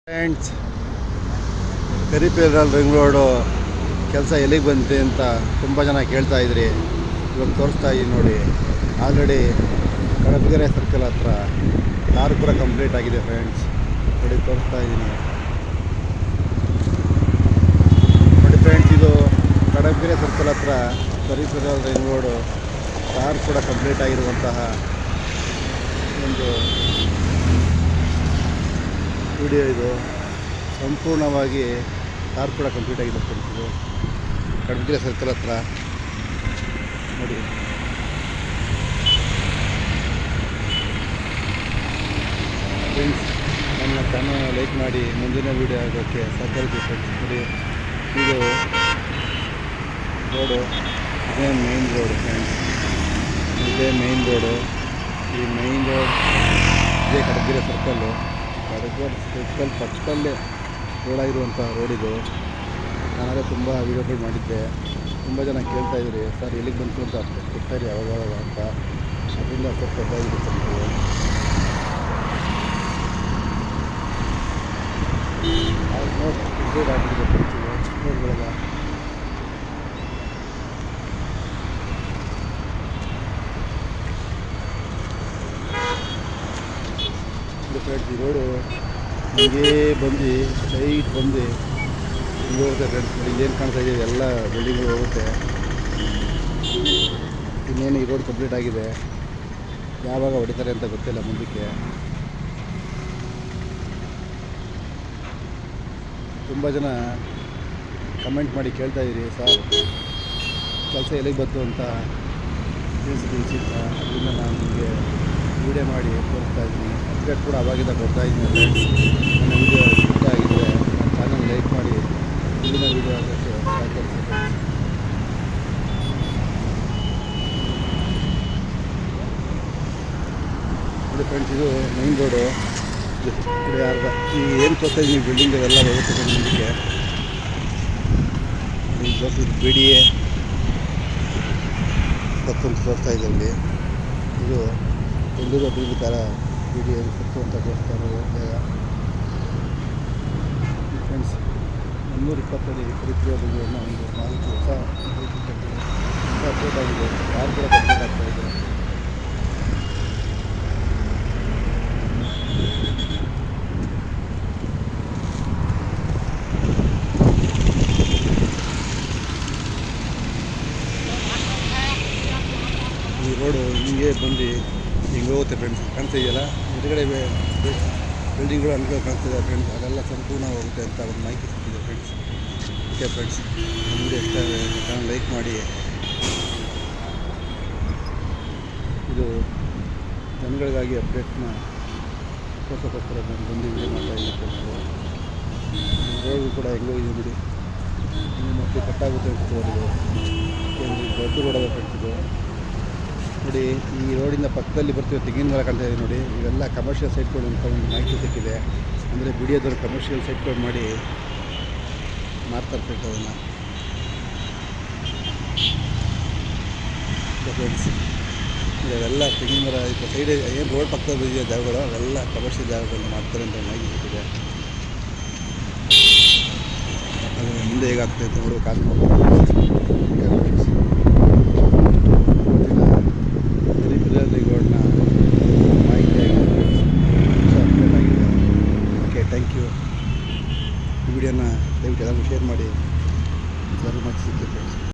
Friends, peripheral ring road ಕೆಲಸ ಎಲ್ಲಿಗೆ ಬಂತೆ ಅಂತ ತುಂಬ ಜನ ಕೇಳ್ತಾ ಇದ್ರಿ. ಇವಾಗ ತೋರಿಸ್ತಾ ಇದ್ದೀನಿ ನೋಡಿ. ಆಲ್ರೆಡಿ ಕಡಬಗೆರೆ ಸರ್ಕಲ್ ಹತ್ರ ಕಾರು ಕೂಡ ಕಂಪ್ಲೀಟ್ ಆಗಿದೆ ಫ್ರೆಂಡ್ಸ್. ನೋಡಿ ತೋರಿಸ್ತಾ ಇದ್ದೀನಿ ನೋಡಿ ಫ್ರೆಂಡ್ಸ್. ಇದು ಕಡಬಗೆರೆ ಸರ್ಕಲ್ ಹತ್ರ ಪೆರಿಫೆರಲ್ ರಿಂಗ್ ರೋಡು ಕಾರು ಕೂಡ ಕಂಪ್ಲೀಟ್ ಆಗಿರುವಂತಹ ಒಂದು ವಿಡಿಯೋ. ಇದು ಸಂಪೂರ್ಣವಾಗಿ ಕಾರ್ ಕೂಡ ಕಂಪ್ಲೀಟ್ ಆಗಿದೆ ಫ್ರೆಂಡ್ಸ್. ಇದು ಕಡಬಗೆರೆ ಸರ್ಕಲ್ ಹತ್ರ ನೋಡಿ. ಫ್ರೆಂಡ್ಸ್, ನನ್ನ ಚಾನಲ್ ಲೈಕ್ ಮಾಡಿ ಮುಂದಿನ ವೀಡಿಯೋ ಆಗೋಕ್ಕೆ ಸಹಕರಿಸಿ ಫ್ರೆಂಡ್ಸ್. ನೋಡಿ, ಇದು ರೋಡು, ಇದೇ ಮೇನ್ ರೋಡು ಫ್ರೆಂಡ್ಸ್. ಇದೇ ಮೇನ್ ರೋಡು. ಈ ಮೇನ್ ರೋಡ್ ಇದೇ ಕಡಬಗೆರೆ ಸರ್ಕಲ್ಲು. ಕಡಬಗೆರೆ ಸರ್ಕಲ್ ಪಕ್ಕದಲ್ಲೇ ರೋಡಾಗಿರುವಂಥ ರೋಡಿದು. ನಾನಾದರೆ ತುಂಬ ವೀಡಿಯೋಗಳು ಮಾಡಿದ್ದೆ. ತುಂಬ ಜನ ಕೇಳ್ತಾಯಿದ್ರಿ, ಸರ್ ಎಲ್ಲಿಗೆ ಬಂತು ಅಂತ ಅಪ್ಡೇಟ್ ಕೊಡ್ತಾಯಿರಿ ಯಾವಾಗ ಅಂತ. ಅದರಿಂದ ಸ್ವಲ್ಪ ಗೊತ್ತಾಗಿರುತ್ತೆ ನೀವು. ಆಲ್ಮೋಸ್ಟ್ ಕಂಪ್ಲೀಟ್ ಆಗಿಬಿಟ್ಟಿದೆ ಫ್ರೆಂಡ್ಸ್. ರೋಡ್ಗಳೆಲ್ಲ ಫ್ರೆಂಡ್ಸ್. ಈ ರೋಡು ಹಿಂಗೇ ಬಂದು ಸ್ಟ್ರೈಟ್ ಬಂದು ಹಿಂಗೆ ಹೋಗುತ್ತೆ ಫ್ರೆಂಡ್ಸ್. ಇಲ್ಲೇನು ಕಾಣ್ತಾ ಇದೆ ಎಲ್ಲ ಬಿಲ್ಡಿಂಗ್ಗಳು ಹೋಗುತ್ತೆ. ಇನ್ನೇನು ಈ ರೋಡ್ ಕಂಪ್ಲೀಟ್ ಆಗಿದೆ. ಯಾವಾಗ ಹೊಡಿತಾರೆ ಅಂತ ಗೊತ್ತಿಲ್ಲ ಮುಂದಕ್ಕೆ. ತುಂಬ ಜನ ಕಮೆಂಟ್ ಮಾಡಿ ಕೇಳ್ತಾಯಿದ್ದೀರಿ, ಸರ್ ಕೆಲಸ ಎಲ್ಲಿಗೆ ಬಂತು ಅಂತ ತಿಳಿಸಿ ಅಂತ. ಅದರಿಂದ ನಾನು ನಿಮಗೆ ವೀಡಿಯೋ ಮಾಡಿ ತೋರಿಸ್ತಾ ಇದ್ದೀನಿ. ಅಪ್ಡೇಟ್ ಕೂಡ ಅವಾಗಿಂದ ಕೊಡ್ತಾ ಇದ್ದೀನಿ ಫ್ರೆಂಡ್ಸ್. ನನ್ನ ವೀಡಿಯೋ ಇಷ್ಟ ಆಗಿದ್ದರೆ ನನ್ನ ಚಾನಲ್ ಲೈಕ್ ಮಾಡಿ ಮುಂದಿನ ವೀಡಿಯೋ ಆಗೋಕ್ಕೆ ಸಹಕರಿಸಿ ಫ್ರೆಂಡ್ಸ್. ನೋಡಿ ಫ್ರೆಂಡ್ಸ್, ಇದು ಮೈನ್ ರೋಡು. ಇದು ಅರ್ಧ ಈ ಏನು ತೋರಿಸ್ತಾ ಇದ್ದೀನಿ ಬಿಲ್ಡಿಂಗ್ ಎಲ್ಲ ಹೋಗುತ್ತೆ ಮುಂದಕ್ಕೆ. ಇದು ಬಿ ಡಿ ಎ ಸತ್ತು ಅಂತ ತೋರಿಸ್ತಾ ಇದ್ದಲ್ಲಿ. ಇದು ಬೆಂಗಳೂರು ಅಭಿವೃದ್ಧಿ ಥರ ಬಿ ಡಿ ಎ ಸತ್ತು ಅಂತ ತೋರಿಸ್ತಾ ಇರೋದು ಜಾಗ ಫ್ರೆಂಡ್ಸ್. 320 ಪೆರಿಫೆರಲ್ ಒಂದು 4 ಹೊಸ ಅಪ್ಡೇಟ್ ಆಗಿದೆ. ಕಾರ್ ಕೂಡ ಕಂಪ್ಲೀಟ್ ಆಗ್ತಾ ಇದೆ. ಈ ರೋಡು ಹಿಂಗೆ ಬಂದು ಹಿಂಗೆ ಹೋಗುತ್ತೆ ಫ್ರೆಂಡ್ಸ್. ಕಾಣ್ತಾ ಇದೆಯಲ್ಲ ಎದುರುಗಡೆ ಬಿಲ್ಡಿಂಗ್ಗಳು ಅನ್ಕೋ ಕಾಣ್ತಿದೆ ಫ್ರೆಂಡ್ಸ್. ಅದೆಲ್ಲ ಸಂಪೂರ್ಣ ಹೋಗುತ್ತೆ ಅಂತ ಒಂದು ಮಾಹಿತಿ ಸಿಕ್ಕಿದೆ ಫ್ರೆಂಡ್ಸ್. ಓಕೆ ಫ್ರೆಂಡ್ಸ್, ನಮಗೆ ಇಷ್ಟ ಚಾನಲ್ ಲೈಕ್ ಮಾಡಿ. ಇದು ಜನಗಳಿಗಾಗಿ ಅಪ್ಡೇಟ್ನ ತೋರ್ಸೋಕ್ಕೋಸ್ಕರ ನಾನು ಬಂದು ವೀಡಿಯೋ ಮಾಡ್ತಾಯಿದ್ದೀನಿ ಫ್ರೆಂಡ್ಸ್. ರೋಡು ಕೂಡ ಹೆಂಗೋಗಿದೆ ನೋಡಿ. ಇನ್ನು ಮತ್ತೆ ಕಟ್ಟಾಗುತ್ತೆ ಅನ್ಸುತ್ತೆ. ದೊಡ್ಡ ರೋಡದ ಫ್ರೆಂಡ್ಸ್ ಇದು ನೋಡಿ. ಈ ರೋಡಿನ ಪಕ್ಕದಲ್ಲಿ ಬರ್ತೀವಿ ತೆಂಗಿನ ಮರ ಕಾಣ್ತಾ ಇದೆ ನೋಡಿ. ಇವೆಲ್ಲ ಕಮರ್ಷಿಯಲ್ ಸೈಟ್ಗಳು ಅಂತ ಒಂದು ಮಾಹಿತಿ ಸಿಕ್ಕಿದೆ. ಅಂದರೆ ಬಿಡಿಯೋದವರು ಕಮರ್ಷಿಯಲ್ ಸೈಟ್ಗಳು ಮಾಡಿ ಮಾರ್ತಾರೆ ಫ್ರೆಂಡ್ಸ್ ಅದನ್ನು. ಫ್ರೆಂಡ್ಸ್, ಇವೆಲ್ಲ ತೆಂಗಿನ ಮರ ಈಗ ಸೈಡ್ ಏನು ರೋಡ್ ಪಕ್ಕದಲ್ಲಿ ಬಂದಿದೆ ಜಾಗಗಳು, ಅವೆಲ್ಲ ಕಮರ್ಷಿಯಲ್ ಜಾಗಗಳನ್ನು ಮಾಡ್ತಾರೆ ಅಂತ ಮಾಹಿತಿ ಸಿಕ್ಕಿದೆ. ಅದು ಮುಂದೆ ಹೇಗಾಗ್ತದೆ ಅಂತ ನೋಡೋಕೆ ಕಾಸು ಮಾಡ್ತಾರೆ ಫ್ರೆಂಡ್ಸ್. ರೋಡ್ನ ಮಾಹಿತಿ ಆಗಿದೆ, ಅಪ್ಡೇಟ್ ಆಗಿದೆ. Okay, thank you. ಈ ವಿಡಿಯೋನ ದಯವಿಟ್ಟು ಎಲ್ಲರಿಗೂ ಶೇರ್ ಮಾಡಿ.